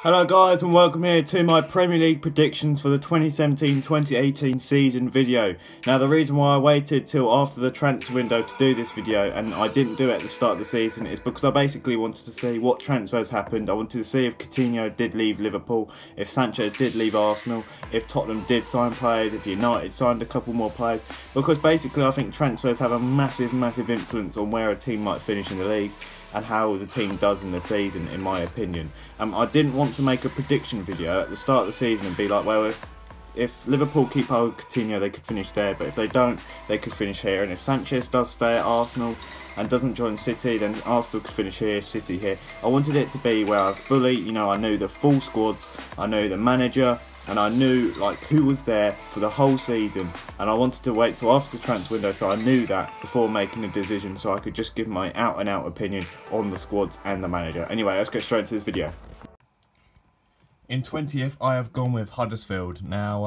Hello guys and welcome here to my Premier League predictions for the 2017-2018 season video. Now the reason why I waited till after the transfer window to do this video and I didn't do it at the start of the season is because I basically wanted to see what transfers happened. I wanted to see if Coutinho did leave Liverpool, if Sanchez did leave Arsenal, if Tottenham did sign players, if United signed a couple more players, because basically I think transfers have a massive influence on where a team might finish in the league and how the team does in the season, in my opinion. I didn't want to make a prediction video at the start of the season and be like, well, if Liverpool keep hold of Coutinho, they could finish there, but if they don't, they could finish here. And if Sanchez does stay at Arsenal and doesn't join City, then Arsenal could finish here, City here. I wanted it to be where I fully, I knew the full squads, I knew the manager, and I knew like who was there for the whole season, and I wanted to wait till after the transfer window so I knew that before making a decision, so I could just give my out and out opinion on the squads and the manager. Anyway, let's get straight into this video. In 20th, I have gone with Huddersfield. Now,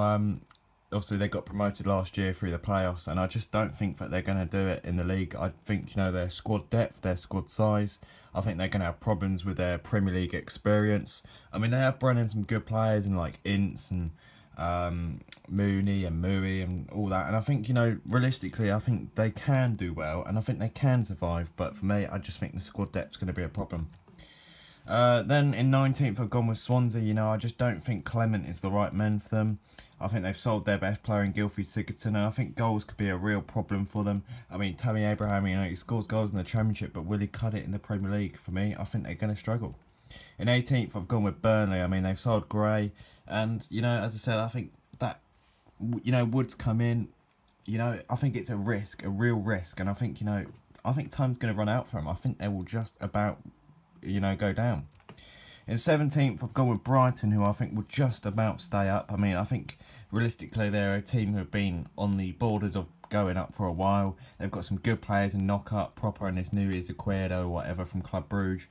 obviously they got promoted last year through the playoffs, and I just don't think that they're going to do it in the league. I think, their squad depth, their squad size, I think they're going to have problems with their Premier League experience. I mean, they have brought in some good players and like Ince and Mooney and Mui and all that. And I think, realistically, I think they can do well and I think they can survive. But for me, I just think the squad depth's going to be a problem. Then in 19th, I've gone with Swansea. I just don't think Clement is the right man for them. I think they've sold their best player in Gylfi Sigurdsson, and I think goals could be a real problem for them. I mean, Tammy Abraham, he scores goals in the Championship, but will he cut it in the Premier League? For me, I think they're going to struggle. In 18th, I've gone with Burnley. I mean, they've sold Gray, and, as I said, I think that, Wood's come in. I think it's a risk, a real risk, and I think, I think time's going to run out for them. I think they will just about, go down. In 17th, I've gone with Brighton, who I think will just about stay up. I mean, I think realistically they're a team who have been on the borders of going up for a while. They've got some good players in Knock-Up, Proper and this new Izquierdo or whatever from Club Brugge.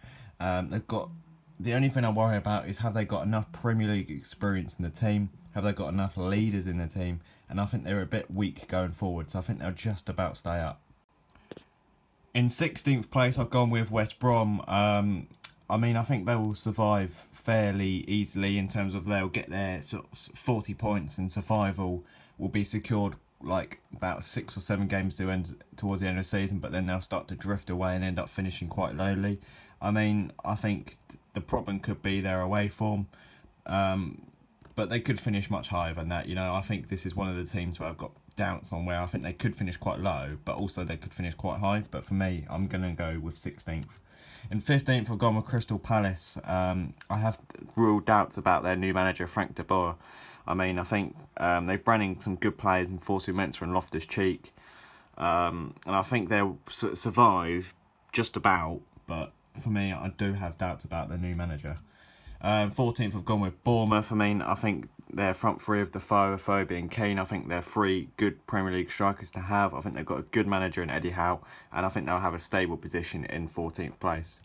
They've got, the only thing I worry about is have they got enough Premier League experience in the team? Have they got enough leaders in the team? And I think they're a bit weak going forward, so I think they'll just about stay up. In 16th place, I've gone with West Brom. I mean, I think they will survive fairly easily in terms of they'll get their sort of 40 points and survival will be secured like about 6 or 7 games towards the end of the season, but then they'll start to drift away and end up finishing quite lowly. I mean, I think the problem could be their away form, but they could finish much higher than that. I think this is one of the teams where I've got doubts on where I think they could finish quite low, but also they could finish quite high. But for me, I'm going to go with 16th. In 15th, I've gone with Crystal Palace. I have real doubts about their new manager, Frank de Boer. I mean, I think they've brought in some good players in Fosu-Mensah and Loftus-Cheek. And I think they'll survive just about. But for me, I do have doubts about their new manager. 14th, I've gone with Bournemouth. I mean, I think their front three of Defoe, Afobe and Kane, I think they're 3 good Premier League strikers to have. I think they've got a good manager in Eddie Howe, and I think they'll have a stable position in 14th place.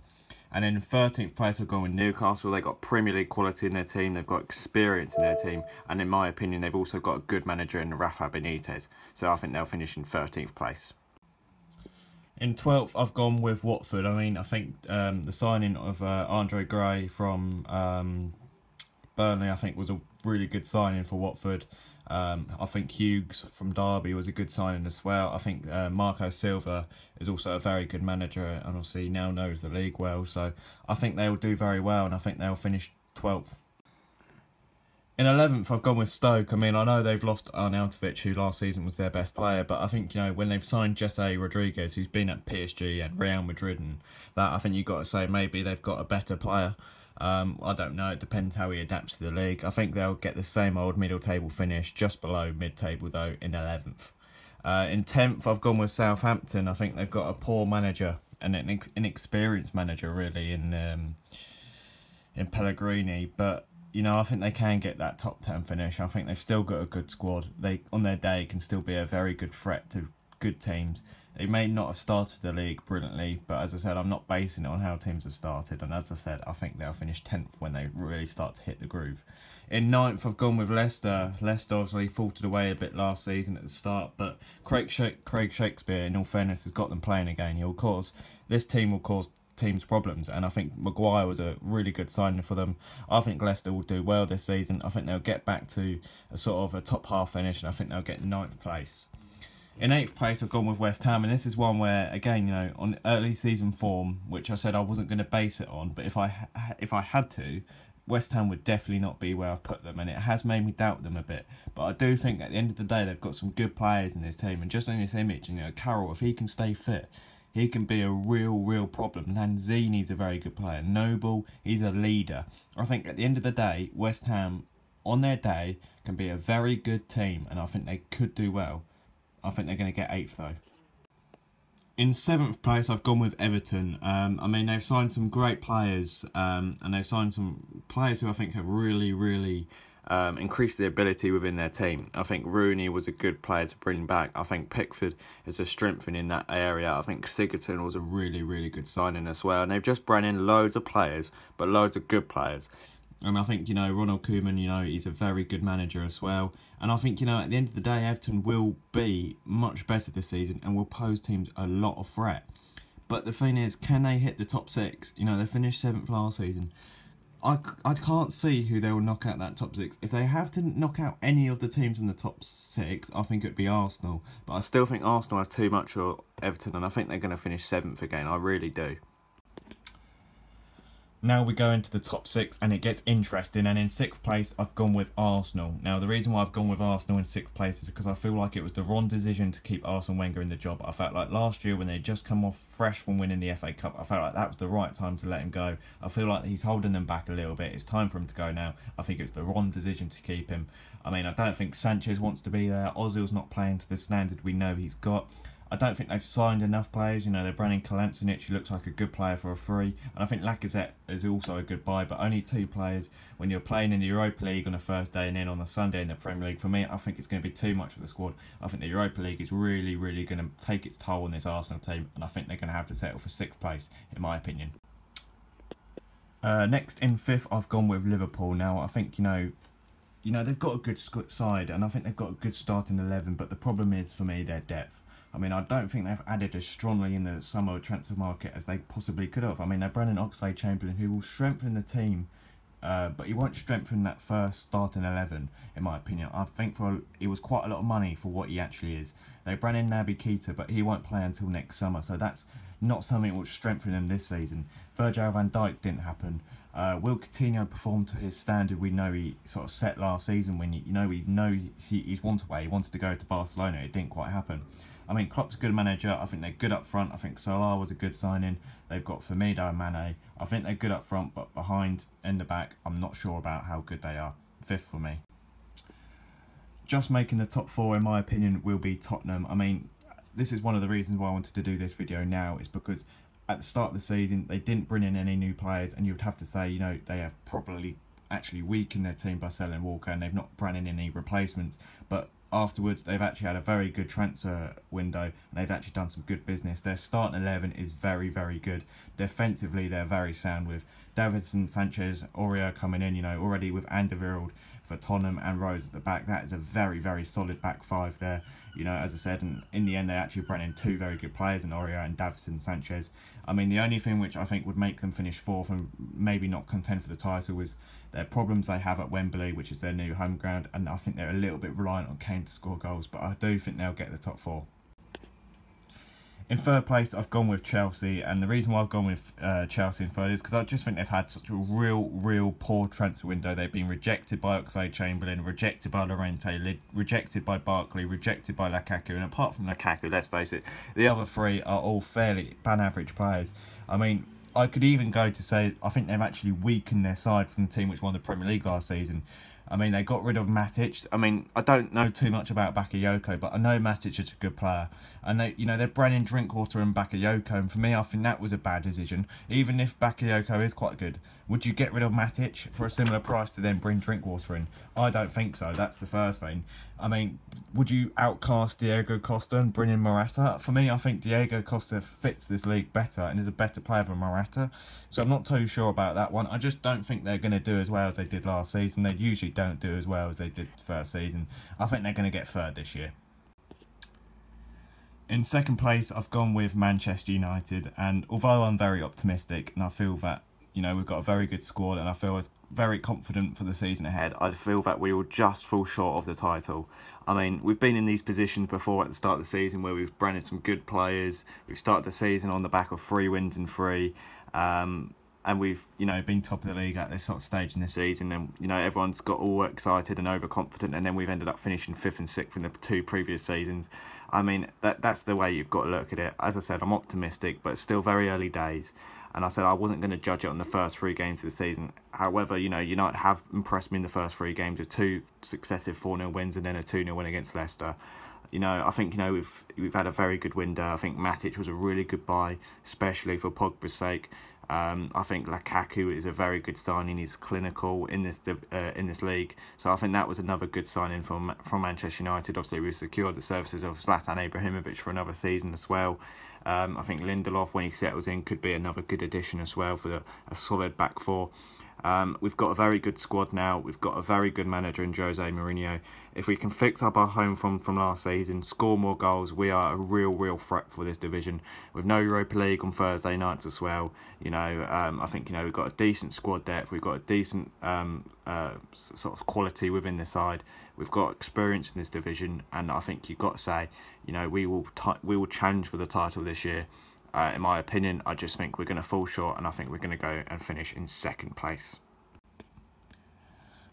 And in 13th place, I've gone with Newcastle. They've got Premier League quality in their team, they've got experience in their team, and in my opinion, they've also got a good manager in Rafa Benitez. So I think they'll finish in 13th place. In 12th, I've gone with Watford. I mean, I think the signing of Andre Gray from Burnley, I think, was a really good signing for Watford. I think Hughes from Derby was a good signing as well. I think Marco Silva is also a very good manager and obviously now knows the league well. So I think they'll do very well and I think they'll finish 12th. In 11th, I've gone with Stoke. I mean, I know they've lost Arnautovic, who last season was their best player, but I think, when they've signed Jesse Rodriguez, who's been at PSG and Real Madrid and that, I think you've got to say maybe they've got a better player. I don't know, it depends how he adapts to the league. I think they'll get the same old middle table finish, just below mid-table though, in 11th. In 10th, I've gone with Southampton. I think they've got a poor manager and an inexperienced manager really in Pellegrini, but I think they can get that top 10 finish. I think they've still got a good squad. They, on their day, can still be a very good threat to good teams. They may not have started the league brilliantly, but as I said, I'm not basing it on how teams have started. And as I said, I think they'll finish 10th when they really start to hit the groove. In 9th, I've gone with Leicester. Leicester obviously faltered away a bit last season at the start, but Craig Shakespeare, in all fairness, has got them playing again. This team will cause team's problems, and I think Maguire was a really good signing for them. I think Leicester will do well this season. I think they'll get back to a sort of a top half finish, and I think they'll get 9th place. In 8th place, I've gone with West Ham, and this is one where, again, you know, on early season form, which I said I wasn't going to base it on, but if I had to, West Ham would definitely not be where I've put them, and it has made me doubt them a bit. But I do think at the end of the day, they've got some good players in this team, and just on this image, you know, Carroll, if he can stay fit, he can be a real problem. Lanzini's a very good player. Noble, he's a leader. I think at the end of the day, West Ham, on their day, can be a very good team, and I think they could do well. I think they're going to get 8th though. In 7th place, I've gone with Everton. I mean, they've signed some great players, and they've signed some players who I think have really increased the ability within their team. I think Rooney was a good player to bring back. I think Pickford is a strengthening in that area. I think Sigurdsson was a really good signing as well. And they've just brought in loads of players, but loads of good players. And I think, you know, Ronald Koeman, you know, he's a very good manager as well. And I think, you know, at the end of the day, Everton will be much better this season and will pose teams a lot of threat. But the thing is, can they hit the top 6? You know, they finished 7th last season. I can't see who they will knock out that top 6. If they have to knock out any of the teams from the top 6, I think it would be Arsenal. But I still think Arsenal have too much for Everton, and I think they're going to finish 7th again. I really do. Now we go into the top 6 and it gets interesting, and in 6th place I've gone with Arsenal. Now the reason why I've gone with Arsenal in 6th place is because I feel like it was the wrong decision to keep Arsene Wenger in the job. I felt like last year when they just come off fresh from winning the FA Cup, I felt like that was the right time to let him go. I feel like he's holding them back a little bit. It's time for him to go now. I think it was the wrong decision to keep him. I mean, I don't think Sanchez wants to be there. Ozil's not playing to the standard we know he's got. I don't think they've signed enough players. You know, they're bringing Kolasinac, who looks like a good player for a free. And I think Lacazette is also a good buy, but only 2 players. When you're playing in the Europa League on the first day and then on the Sunday in the Premier League, for me, I think it's going to be too much for the squad. I think the Europa League is really going to take its toll on this Arsenal team, and I think they're going to have to settle for 6th place, in my opinion. Next, in 5th, I've gone with Liverpool. Now, I think, you know, they've got a good side, and I think they've got a good starting 11, but the problem is, for me, their depth. I mean, I don't think they've added as strongly in the summer transfer market as they possibly could have. I mean, they're bringing in Oxlade-Chamberlain, who will strengthen the team, but he won't strengthen that first starting 11, in my opinion. I think it was quite a lot of money for what he actually is. They brought in Naby Keita, but he won't play until next summer, so that's not something which will strengthen them this season. Virgil van Dijk didn't happen. Will Coutinho perform to his standard we know he sort of set last season when he's wanted away. He wanted to go to Barcelona. It didn't quite happen. I mean, Klopp's a good manager. I think they're good up front. I think Salah was a good signing. They've got Firmino and Mane. I think they're good up front, but behind, in the back, I'm not sure about how good they are. 5th for me. Just making the top 4, in my opinion, will be Tottenham. I mean, this is one of the reasons why I wanted to do this video now, is because at the start of the season, they didn't bring in any new players, and you would have to say, you know, they have probably actually weakened their team by selling Walker, and they've not brought in any replacements. But afterwards, they've actually had a very good transfer window, and they've actually done some good business. Their starting 11 is very good. Defensively, they're very sound with Davinson, Sanchez, Aurier coming in, you know, already with Alderweireld for Tottenham and Rose at the back. That is a very solid back 5 there. You know, as I said, and in the end, they actually brought in 2 very good players in Aurier and Davinson Sanchez. I mean, the only thing which I think would make them finish 4th and maybe not contend for the title was their problems they have at Wembley, which is their new home ground, and I think they're a little bit reliant on Kane to score goals, but I do think they'll get the top 4. In 3rd place, I've gone with Chelsea, and the reason why I've gone with Chelsea in 3rd is because I just think they've had such a real poor transfer window. They've been rejected by Oxlade-Chamberlain, rejected by Llorente, rejected by Barkley, rejected by Lukaku, and apart from Lukaku, let's face it, the other 3 are all fairly average players. I mean, I could even go to say I think they've actually weakened their side from the team which won the Premier League last season. I mean, they got rid of Matic. I mean, I don't know too much about Bakayoko, but I know Matic is a good player. And they're bringing Drinkwater and Bakayoko, and for me, I think that was a bad decision. Even if Bakayoko is quite good, would you get rid of Matic for a similar price to then bring Drinkwater in? I don't think so. That's the first thing. I mean, would you outcast Diego Costa and bring in Morata? For me, I think Diego Costa fits this league better and is a better player than Morata. So I'm not too sure about that one. I just don't think they're going to do as well as they did last season. They usually don't do as well as they did the first season. I think they're going to get 3rd this year. In second place, I've gone with Manchester United, and although I'm very optimistic and I feel that, you know, we've got a very good squad and I feel very confident for the season ahead, I feel that we will just fall short of the title. I mean, we've been in these positions before at the start of the season where we've branded some good players. We've started the season on the back of 3 wins and 3. And we've, you know, been top of the league at this sort of stage in the season, and, you know, everyone's got all excited and overconfident, and then we've ended up finishing 5th and 6th in the 2 previous seasons. I mean, that's the way you've got to look at it. As I said, I'm optimistic, but it's still very early days, and I said I wasn't going to judge it on the first 3 games of the season. However, you know, United have impressed me in the first 3 games with 2 successive 4-0 wins and then a 2-0 win against Leicester. You know, I think, you know, we've had a very good window. I think Matic was a really good buy, especially for Pogba's sake. I think Lukaku is a very good signing. He's clinical in this league, so I think that was another good signing from Manchester United. Obviously, we secured the services of Zlatan Ibrahimovic for another season as well. I think Lindelof, when he settles in, could be another good addition as well for a solid back 4. We've got a very good squad now. We've got a very good manager in Jose Mourinho. If we can fix up our home from last season, score more goals, we are a real threat for this division. With no Europa League on Thursday nights as well, you know, I think, you know, we've got a decent squad depth. We've got a decent sort of quality within the side. We've got experience in this division, and I think you've got to say, you know, we will challenge for the title this year. In my opinion, I just think we're going to fall short, and I think we're going to go and finish in 2nd place.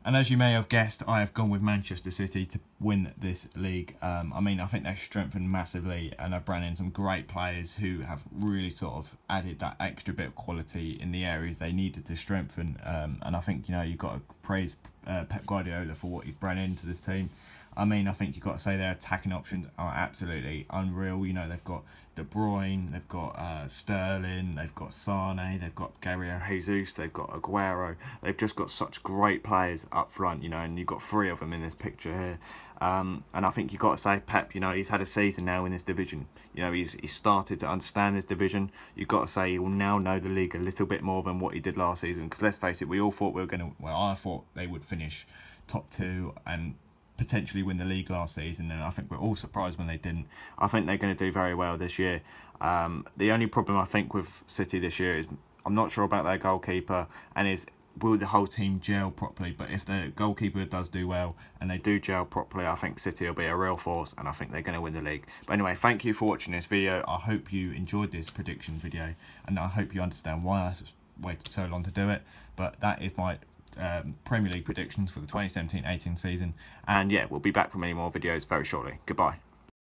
And as you may have guessed, I have gone with Manchester City to win this league. I mean, I think they've strengthened massively, and I've brought in some great players who have really sort of added that extra bit of quality in the areas they needed to strengthen. And I think, you know, you've got to praise Pep Guardiola for what he's brought into this team. I mean, I think you've got to say their attacking options are absolutely unreal. You know, they've got De Bruyne, they've got Sterling, they've got Sane, they've got Gabriel Jesus, they've got Aguero. They've just got such great players up front, you know, and you've got 3 of them in this picture here. And I think you've got to say Pep, you know, he's had a season now in this division. You know, he's started to understand this division. You've got to say he will now know the league a little bit more than what he did last season. Because let's face it, we all thought we were going to, well, I thought they would finish top 2 and potentially win the league last season, and I think we're all surprised when they didn't. I think they're going to do very well this year. The only problem I think with City this year is I'm not sure about their goalkeeper, and is will the whole team gel properly. But if the goalkeeper does do well and they do gel properly, I think City will be a real force, and I think they're going to win the league. But anyway, thank you for watching this video. I hope you enjoyed this prediction video, and I hope you understand why I waited so long to do it. But that is my Premier League predictions for the 2017-18 season, and yeah, we'll be back for many more videos very shortly. Goodbye.